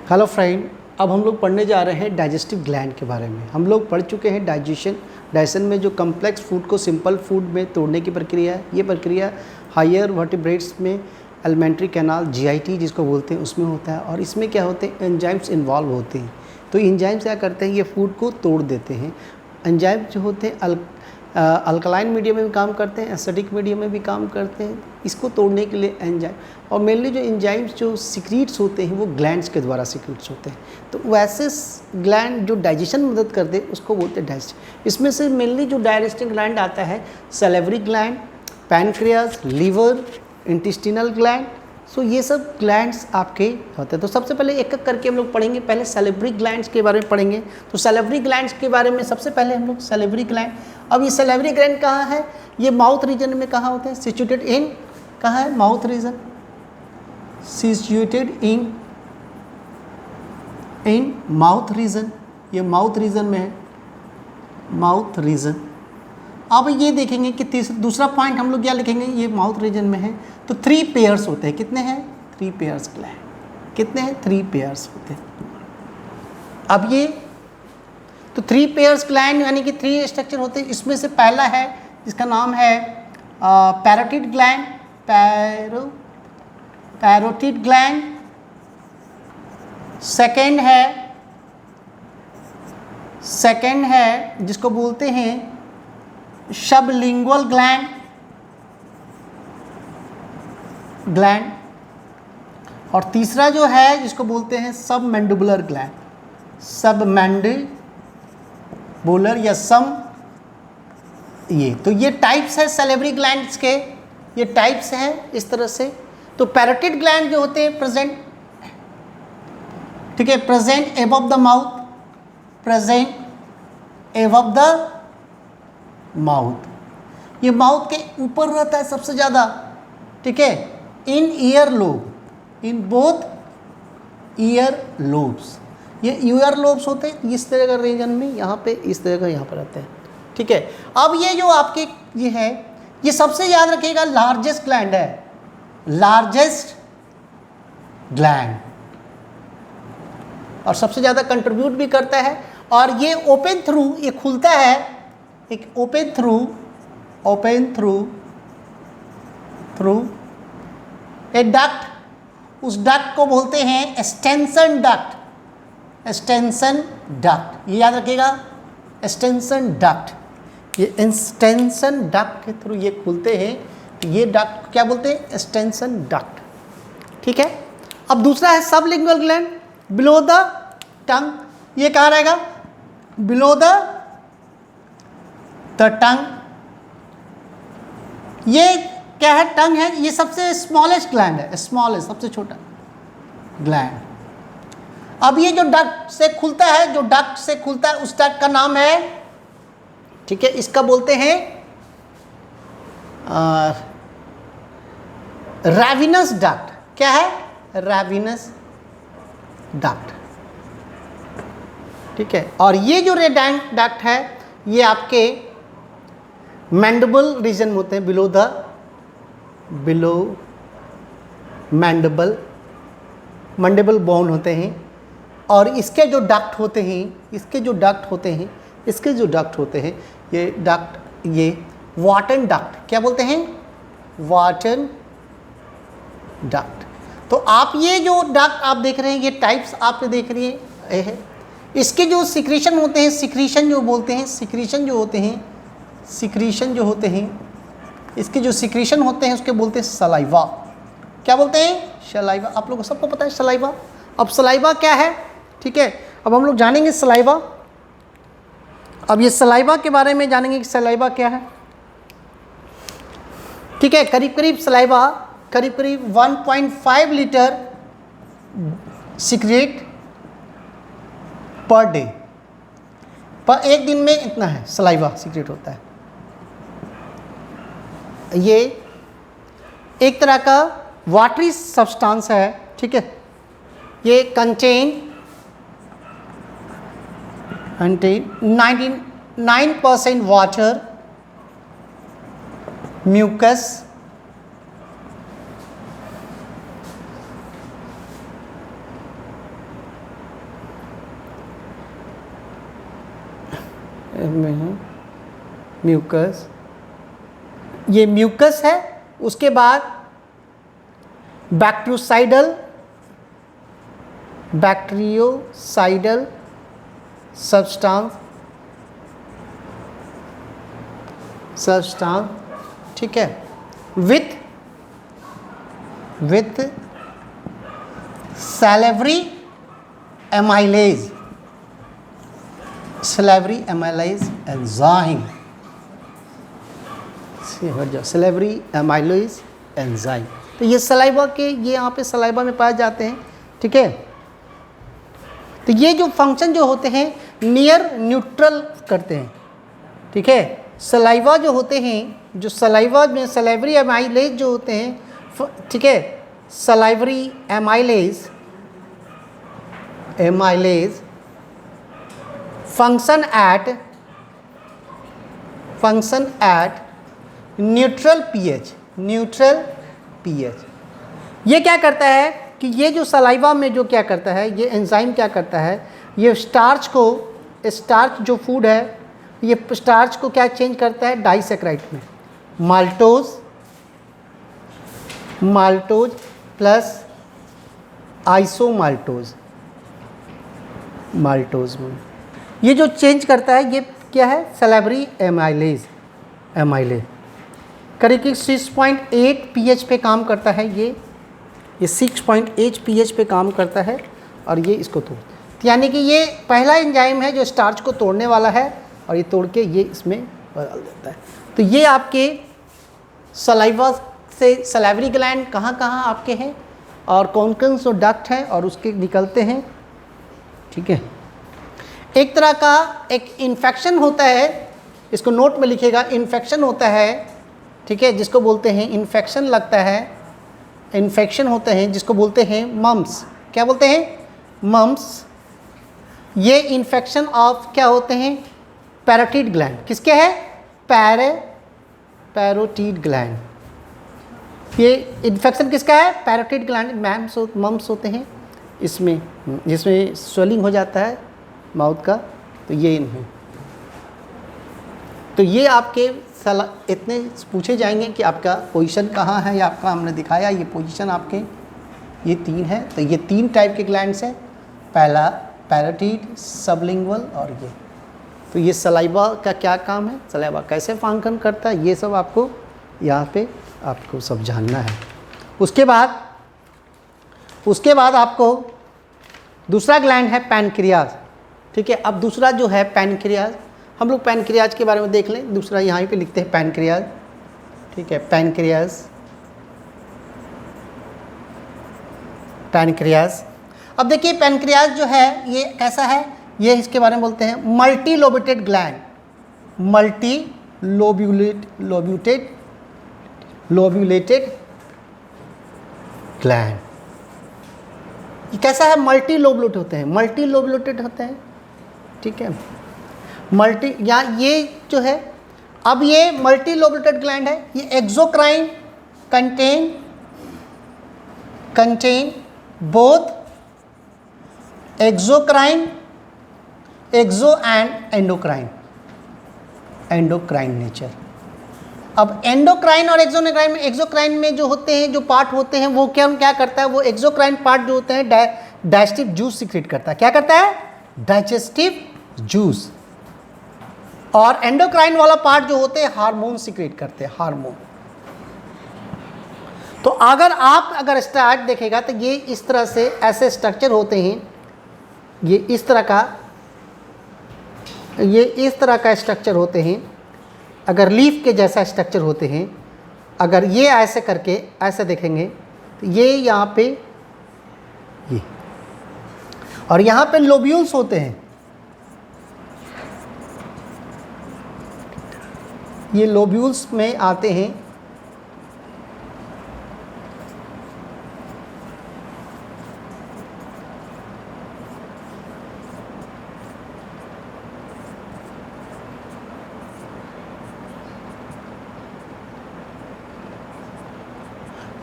Hello friend, अब हम लोग पढ़ने जा रहे हैं डाइजेस्टिव ग्लैंड के बारे में। हम लोग पढ़ चुके हैं डाइजेशन में जो कम्प्लेक्स फूड को सिंपल फूड में तोड़ने की प्रक्रिया है। ये प्रक्रिया हायर वर्टिब्रेट्स में एलिमेंट्री कैनाल जीआईटी जिसको बोलते हैं उसमें होता है, और इसमें क्या होते हैं, एंजाइम्स इन्वॉल्व होते हैं। तो एंजाइम्स क्या करते हैं, ये फूड को तोड़ देते हैं। एंजाइम्स जो होते हैं अल्कलाइन मीडियम में भी काम करते हैं, एसिडिक मीडियम में भी काम करते हैं, इसको तोड़ने के लिए एंजाइम। और मेनली जो एंजाइम्स जो सिक्रीट्स होते हैं वो ग्लैंड्स के द्वारा सिक्रीट्स होते हैं। तो वैसे ग्लैंड जो डाइजेशन में मदद करते हैं उसको बोलते हैं डाइजेस्ट। इसमें से मेनली जो डाइजेस्टिंग ग्लैंड आता है, salivary gland, pancreas, liver, intestinal gland. So ये सब ग्लैंड्स आपके होते हैं। तो सबसे पहले एक एक करके हम लोग पढ़ेंगे। पहले सैलिवरी ग्लैंड्स के बारे में पढ़ेंगे। तो सैलिवरी ग्लैंड्स के बारे में सबसे पहले हम लोग सैलिवरी ग्लैंड। अब ये सैलिवरी ग्लैंड कहाँ है, ये माउथ रीजन में कहाँ होते हैं, सिचुएटेड इन, कहाँ है, mouth region, situated in mouth region. ये माउथ रीजन में है, माउथ रीजन। अब ये देखेंगे कि दूसरा पॉइंट हम लोग क्या लिखेंगे, ये माउथ रीजन में है। तो 3 पेयर्स होते हैं। कितने हैं, 3 पेयर्स ग्लैंड। कितने हैं, 3 पेयर्स होते हैं। अब ये तो 3 पेयर्स ग्लैंड यानी कि 3 स्ट्रक्चर होते हैं। इसमें से पहला है जिसका नाम है parotid gland, parotid gland. Second है जिसको बोलते हैं सबलिंगुअल ग्लैंड। और तीसरा जो है जिसको बोलते हैं सबमैंडिबुलर ग्लैंड, सबमैंडिबुलर या ये। तो ये टाइप्स है सैलिवरी ग्लैंड्स के, ये टाइप्स हैं इस तरह से। तो पैरोटिड ग्लैंड जो होते हैं प्रेजेंट, ठीक है, present above the mouth, present above the mouth. ये माउथ के ऊपर रहता है सबसे ज़्यादा, ठीक है, in ear lobe, in both ear lobes. ये ईयर लोब्स होते हैं इस तरह का रीजन में, यहाँ पे इस तरह का यहाँ पर रहते हैं, ठीक है। अब ये जो आपके ये है, ये सबसे याद रखिएगा लार्जेस्ट ग्लैंड है, लार्जेस्ट ग्लैंड, और सबसे ज़्यादा कंट्रीब्यूट भी करता है। और ये ओपन थ्रू, ये खुलता है एक ओपन थ्रू ए डक्ट। उस डक्ट को बोलते हैं एक्सटेंशन डक्ट, एक्सटेंशन डक्ट, ये याद रखिएगा, एक्सटेंशन डक्ट। ये एक्सटेंशन डक्ट के थ्रू ये खुलते हैं, तो ये डक्ट क्या बोलते हैं, एक्सटेंशन डक्ट, ठीक है। अब दूसरा है sublingual gland, below the tongue. ये कहाँ रहेगा, बिलो द टंग। ये क्या है, टंग है, ये सबसे स्मॉलेस्ट ग्लैंड है, स्मॉलेस्ट सबसे छोटा ग्लैंड। अब ये जो डक्ट से खुलता है, जो डक्ट से खुलता है उस डक्ट का नाम है, ठीक है, इसका बोलते हैं रैविनस डक्ट। क्या है, रैविनस डक्ट, ठीक है। और ये जो रेडांट डक्ट है ये आपके मैंडिबल रीजन में होते हैं, बिलो मैंडिबल बोन होते हैं। और इसके जो डक्ट होते हैं, ये डक्ट, ये वाटन डक्ट, क्या बोलते हैं, वाटन डक्ट। तो आप ये जो डक्ट आप देख रहे हैं, ये टाइप्स आप देख रही है, इसके जो सिक्रीशन होते हैं, सिक्रीशन जो होते हैं, इसके जो सिक्रीशन होते हैं उसके बोलते हैं सलाइवा। क्या बोलते हैं, सलाइवा। आप लोगों को सबको पता है सलाइवा। अब सलाइवा क्या है, ठीक है, अब हम लोग जानेंगे सलाइवा। अब ये सलाइवा के बारे में जानेंगे कि सलाइवा क्या है, ठीक है। करीब saliva 1.5 litre secrete per day, per एक दिन में इतना है सलाइवा सिक्रेट होता है। ये एक तरह का वाटरी सब्सटेंस है, ठीक है। ये कंटेन 99% वाटर, म्यूकस, में है म्यूकस, ये म्यूकस है। उसके बाद बैक्टीरियोसाइडल सब्सटेंस, ठीक है, with salivary amylase enzyme, salivary amylase enzyme. तो ये सलाइवा के, ये यहाँ पे सलाइवा में पाए जाते हैं, ठीक है। तो ये जो फंक्शन जो होते हैं नियर न्यूट्रल करते हैं, ठीक है। सलाइवा जो होते हैं, जो सलाइवा में सलाइवरी एमाइलेज जो होते हैं, ठीक है, salivary amylase function at neutral pH. ये क्या करता है कि ये जो सलाइवा में जो क्या करता है, ये एंजाइम क्या करता है, ये स्टार्च जो फूड है, ये स्टार्च को क्या चेंज करता है डाइसैकेराइड में, माल्टोज प्लस आइसोमाल्टोज में ये जो चेंज करता है, ये क्या है, सैलिवरी एमाइलेज करीब 6.8 pH पे काम करता है। ये 6.8 pH पे काम करता है और ये इसको तोड़, यानी कि ये पहला एंजाइम है जो स्टार्च को तोड़ने वाला है और ये तोड़ के ये इसमें बदल देता है। तो ये आपके सलाइवा से सलाइवरी ग्लैंड कहाँ आपके हैं और कौन कौन से डक्ट हैं और उसके निकलते हैं, ठीक है। एक तरह का एक इन्फेक्शन होता है, इसको नोट में लिखिएगा, इन्फेक्शन होता है, ठीक है, जिसको बोलते हैं इन्फेक्शन लगता है, इन्फेक्शन होते हैं जिसको बोलते हैं मम्स। क्या बोलते हैं? मम्स। ये इन्फेक्शन ऑफ क्या होते हैं? Parotid gland. किसके है? Parotid gland. ये इन्फेक्शन किसका है? Parotid gland. मम्स होते हैं इसमें, जिसमें स्वेलिंग हो जाता है माउथ का, तो ये इनमें। तो ये आपके इतने पूछे जाएंगे कि आपका पोजीशन कहाँ है, या आपका हमने दिखाया ये पोजीशन आपके, ये 3 है। तो ये 3 टाइप के ग्लैंड्स हैं, पहला पैरोटिड, सबलिंगुअल और ये। तो ये सलाइवा का क्या काम है, सलाइवा कैसे फंक्शन करता है, ये सब आपको यहाँ पे आपको सब जानना है। उसके बाद आपको दूसरा ग्लैंड है पैनक्रियाज, ठीक है। अब दूसरा जो है पैनक्रियाज, हम लोग पैनक्रियाज के बारे में देख लें। दूसरा यहाँ पे लिखते हैं पैनक्रियाज, ठीक है। पैनक्रियाज। अब देखिए पैनक्रियाज जो है ये कैसा है, ये इसके बारे में बोलते हैं मल्टी लोब्यूटेड ग्लैंड, लोब्यूलेटेड ग्लैंड। ये कैसा है? मल्टी लोब्यूलेटेड होते हैं, ठीक है। या ये जो है, अब ये मल्टी लोब्यूलेटेड ग्लैंड है। ये exocrine contain both exocrine, exo and endocrine nature. अब एंडोक्राइन और एक्सोक्राइन में, एक्सोक्राइन में जो होते हैं, जो पार्ट होते हैं, वो क्या करता है, वो एक्सोक्राइन पार्ट जो होते हैं डाइजेस्टिव जूस सीक्रेट करता है। क्या करता है? Digestive juice. और एंडोक्राइन वाला पार्ट जो होते हैं हार्मोन सीक्रेट करते हैं, हार्मोन। तो अगर स्टार्ट देखेगा तो ये इस तरह से ऐसे स्ट्रक्चर होते हैं, ये इस तरह का स्ट्रक्चर होते हैं। अगर लीफ के जैसा स्ट्रक्चर होते हैं, अगर ये ऐसे करके ऐसे देखेंगे तो ये यहाँ पे ये, और यहाँ पे लोब्यूल्स होते हैं। ये लोब्यूल्स में आते हैं।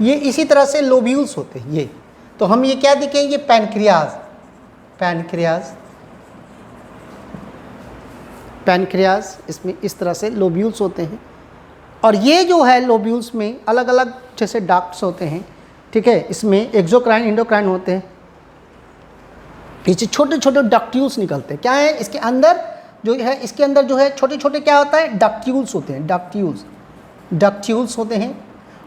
ये इसी तरह से लोब्यूल्स होते हैं ये। तो हम ये क्या देखें, ये पैनक्रियाज पैनक्रियाज, इसमें इस तरह से लोब्यूल्स होते हैं। और ये जो है लोब्यूल्स में अलग अलग जैसे डक्ट्स होते हैं, ठीक है। इसमें एक्सोक्राइन एंडोक्राइन होते हैं, पीछे छोटे छोटे डक्ट्यूल्स निकलते हैं। क्या है इसके अंदर जो है, इसके अंदर जो है छोटे छोटे क्या होता है, डक्ट्यूल्स होते हैं, डक्ट्यूल्स होते हैं।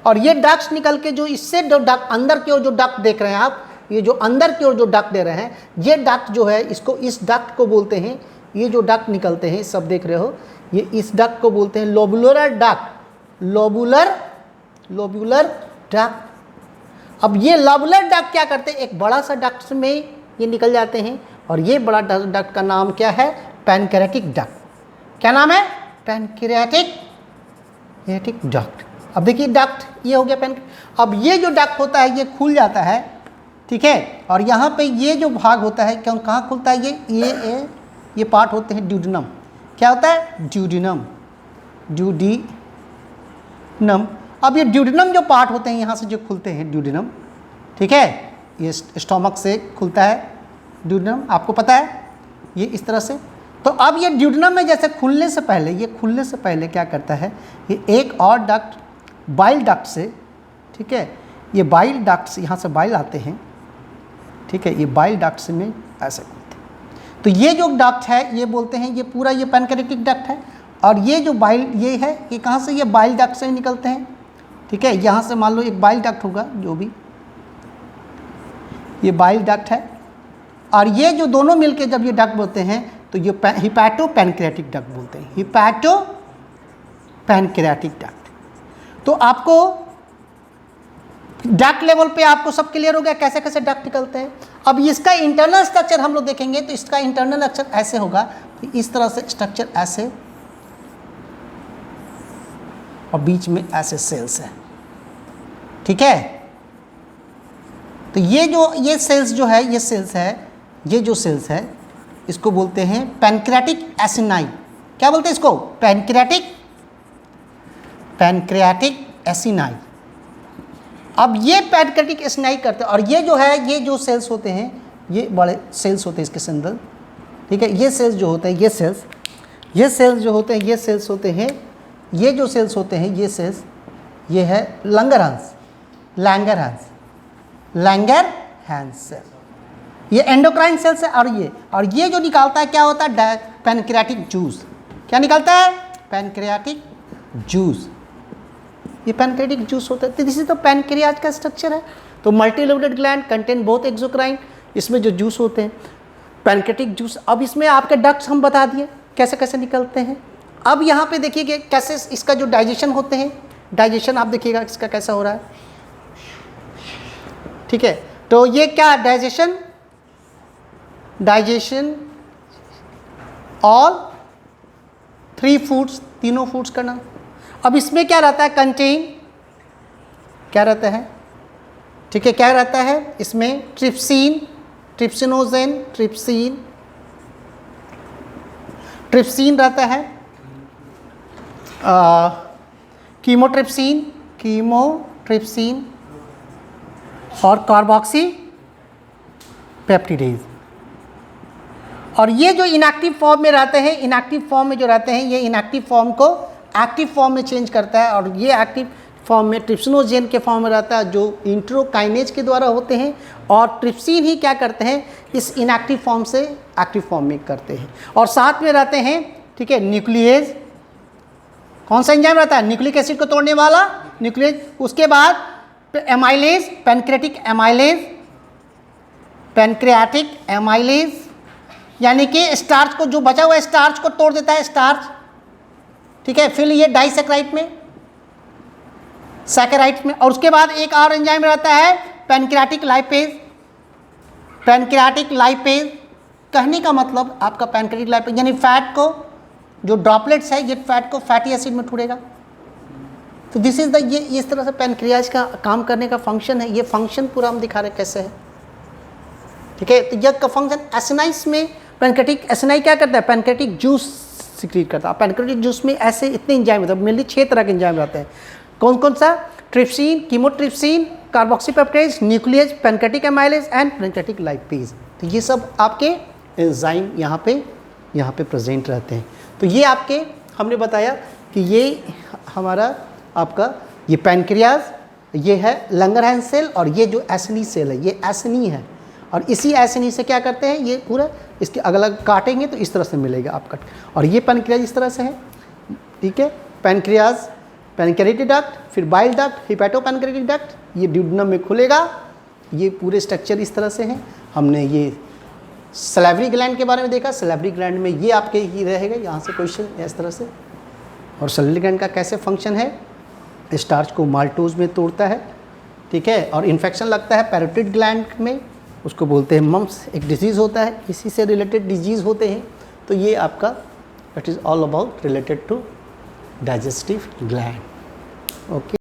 और ये डक्ट्स निकल के जो इससे जो डक्ट अंदर की ओर जो डक्ट देख रहे हैं आप, ये जो अंदर की ओर जो डक्ट दे रहे हैं, ये डक्ट जो है इसको, इस डक्ट को बोलते हैं, ये जो डक्ट निकलते हैं सब देख रहे हो, ये इस डक्ट को बोलते हैं लोबुलर डक्ट, लोबुलर डक्ट। अब ये लोबुलर डक्ट क्या करते हैं, एक बड़ा सा डक्ट में ये निकल जाते हैं, और ये बड़ा डक्ट का नाम क्या है, पैनक्रियाटिक डक्ट। क्या नाम है, पैनक्रियाटिक डक्ट। अब देखिए डक्ट ये हो गया अब ये जो डक्ट होता है ये खुल जाता है, ठीक है। और यहाँ पे ये जो भाग होता है क्यों, कहाँ खुलता है, ये पार्ट होते हैं ड्यूडिनम। क्या होता है, ड्यूडिनम। अब ये ड्यूडिनम जो पार्ट होते हैं यहाँ से जो खुलते हैं ड्यूडिनम, ठीक है, ये स्टोमक से खुलता है ड्यूडिनम, आपको पता है ये इस तरह से। तो अब ये ड्यूडिनम में जैसे खुलने से पहले क्या करता है, ये एक और डक्ट बाइल डक्ट से, ठीक है, ये बाइल डक्ट से यहाँ से बाइल आते हैं, ठीक है, ये बाइल डक्ट से में ऐसे खुलते हैं। तो ये जो डक्ट है ये बोलते हैं, ये पूरा ये पैनक्रियाटिक डक्ट है। और ये जो बाइल ये है, ये कहाँ से, ये बाइल डक्ट से निकलते हैं, ठीक है। यहाँ से मान लो एक बाइल डक्ट होगा, जो भी ये बाइल डक्ट है, और ये जो दोनों मिलके जब ये डक्ट बोलते हैं तो ये हिपैटो पैनक्रियाटिक डक्ट बोलते हैं, हिपैटो पैनक्रियाटिक डक्ट। तो आपको डक्ट लेवल पे आपको सब क्लियर हो गया कैसे कैसे डक्ट निकलते हैं। अब इसका इंटरनल स्ट्रक्चर हम लोग देखेंगे, तो इसका इंटरनल स्ट्रक्चर ऐसे होगा, तो इस तरह से स्ट्रक्चर ऐसे, और बीच में ऐसे सेल्स है, ठीक है। तो ये सेल्स जो है, ये जो सेल्स है इसको बोलते हैं पैनक्रियाटिक एसिनाई। क्या बोलते हैं इसको, पैनक्रियाटिक एसिनाई। अब ये पैनक्रियाटिक एसिनाई करते हैं, और ये जो है, ये जो सेल्स होते हैं, ये बड़े सेल्स होते हैं इसके अंदर, ठीक है। ये सेल्स जो होते हैं, ये सेल्स जो होते हैं, ये सेल्स होते हैं, ये जो सेल्स होते हैं, ये सेल्स, ये है लैंगरहैंस सेल, ये एंडोक्राइन सेल्स है। और ये जो निकालता है क्या होता है, पैनक्रियाटिक जूस। क्या निकालता है, पैनक्रियाटिक जूस। ये पैनक्रियाटिक जूस होता है। तो दिस इज द पैनक्रियाज का स्ट्रक्चर है। तो मल्टीलोबेटेड ग्लैंड कंटेन बोथ एक्सोक्राइन, इसमें जो जूस होते हैं पैनक्रियाटिक जूस। अब इसमें आपके डक्ट्स हम बता दिए कैसे कैसे निकलते हैं। अब यहाँ पे देखिए कि कैसे इसका जो डाइजेशन होते हैं, डाइजेशन आप देखिएगा इसका कैसा हो रहा है, ठीक है। तो ये क्या डाइजेशन ऑल 3 फूड्स, तीनों फूड्स का नाम। अब इसमें क्या रहता है, कंटेन क्या रहता है, ठीक है, क्या रहता है इसमें, ट्रिप्सिनोजेन, ट्रिप्सिन रहता है, कीमोट्रिप्सिन और कार्बोक्सी पेप्टिडेज। और ये जो इनएक्टिव फॉर्म में रहते हैं, इनएक्टिव फॉर्म में जो रहते हैं, ये इनएक्टिव फॉर्म को एक्टिव फॉर्म में चेंज करता है। और ये एक्टिव फॉर्म में ट्रिप्सिनोजेन के फॉर्म में रहता है, जो इंट्रोकाइनेज के द्वारा होते हैं। और ट्रिप्सिन ही क्या करते हैं, इस इनएक्टिव फॉर्म से एक्टिव फॉर्म में करते हैं। और साथ में रहते हैं, ठीक है, न्यूक्लियेज। कौन सा एंजाइम रहता है, न्यूक्लिक एसिड को तोड़ने वाला न्यूक्लियेज। उसके बाद एमाइलेज, पैनक्रियाटिक एमाइलेज, यानी कि स्टार्च को, जो बचा हुआ स्टार्च को तोड़ देता है, स्टार्च, ठीक है। फिर ये डाइसैकेराइड में, सैकेराइड में। और उसके बाद एक और एंजाइम रहता है पैनक्रियाटिक लाइपेज। कहने का मतलब आपका पैनक्रियाटिक लाइपेज यानी फैट को, जो ड्रॉपलेट्स है, ये फैट को फैटी एसिड में ठुरेगा। तो दिस इज द, ये इस तरह से पैनक्रियाज का काम करने का फंक्शन है। ये फंक्शन पूरा हम दिखा रहे कैसे है, ठीक है। तो यह का फंक्शन एसिनाइस में, पैनक्रियाटिक एसिनाई क्या करता है, पैनक्रियाटिक जूस सिक्रीट करता है। पैनक्रियाटिक जूस में ऐसे इतने एंजाइम होते हैं, मेनली 6 तरह के एंजाइम रहते हैं। कौन कौन सा, trypsin, chymotrypsin, carboxypeptidases, nuclease, pancreatic amylase and pancreatic lipase. तो ये सब आपके एंजाइम यहाँ पे यहाँ पे प्रेजेंट रहते हैं। तो ये आपके हमने बताया कि ये हमारा आपका ये पैनक्रियाज, ये है लंगरहैंस सेल, और ये जो एसनी सेल है ये एसनी है, और इसी एसनी से क्या करते हैं ये पूरा इसके अलग अलग काटेंगे तो इस तरह से मिलेगा आप कट। और ये पैनक्रियाज इस तरह से है, ठीक है, पैनक्रियाज, पैनक्रियाटिक डक्ट, फिर बाइल डक्ट, हिपैटोपैनक्रियाटिक डक्ट, ये ड्यूडेनम में खुलेगा। ये पूरे स्ट्रक्चर इस तरह से हैं। हमने ये सलेवरी ग्लैंड के बारे में देखा, सलेवरी ग्लैंड में ये आपके ही रहेगा, यहाँ से क्वेश्चन इस तरह से। और सलेवरी ग्लैंड का कैसे फंक्शन है, स्टार्च को माल्टोज में तोड़ता है, ठीक है, और इन्फेक्शन लगता है पैरोटिड ग्लैंड में, उसको बोलते हैं मम्प्स, एक डिजीज़ होता है, इसी से रिलेटेड डिजीज़ होते हैं। तो ये आपका it is all about related to digestive gland. Okay.